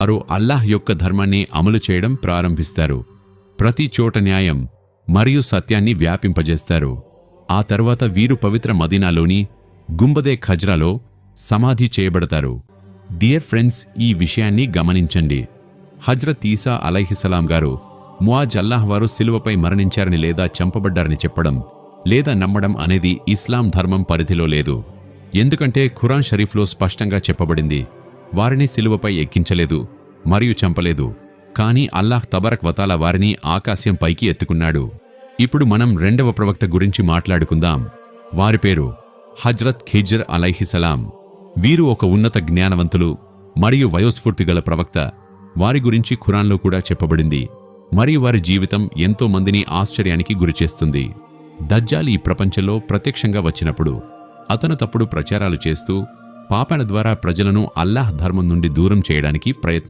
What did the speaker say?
వారు అల్లాహ్ యొక్క ధర్మాన్ని అమలు చేయడం ప్రారంభిస్తారు. ప్రతి చోట న్యాయం మరియు సత్యాన్ని వ్యాపింపజేస్తారు. ఆ తర్వాత వీరు పవిత్ర మదీనాలోని గుంబదే ఖజ్రాలో సమాధి చేయబడతారు. డియర్ ఫ్రెండ్స్, ఈ విషయాన్ని గమనించండి. హజ్రత్ ఈసా అలైహిస్సలాం గారు ముఆజ్ అల్లాహ్ వారు సిలువపై మరణించారని లేదా చంపబడ్డారని చెప్పడం లేదా నమ్మడం అనేది ఇస్లాం ధర్మం పరిధిలో లేదు. ఎందుకంటే ఖురాన్ షరీఫ్లో స్పష్టంగా చెప్పబడింది, వారిని సిలువపై ఎక్కించలేదు మరియు చంపలేదు, కానీ అల్లాహ్ తబరక్ వతాలా వారిని ఆకాశం పైకి ఎత్తుకున్నాడు. ఇప్పుడు మనం రెండవ ప్రవక్త గురించి మాట్లాడుకుందాం. వారి పేరు హజ్రత్ ఖిజ్ర్ అలైహిస్సలాం. వీరు ఒక ఉన్నత జ్ఞానవంతులు మరియు వయోస్ఫూర్తిగల ప్రవక్త. వారి గురించి ఖురాన్లో కూడా చెప్పబడింది మరియు వారి జీవితం ఎంతో మందిని ఆశ్చర్యానికి గురిచేస్తుంది. దజ్జాల్ ఈ ప్రపంచంలో ప్రత్యక్షంగా వచ్చినప్పుడు అతను తప్పుడు ప్రచారాలు చేస్తూ పాపన ద్వారా ప్రజలను అల్లాహ్ ధర్మం నుండి దూరం చేయడానికి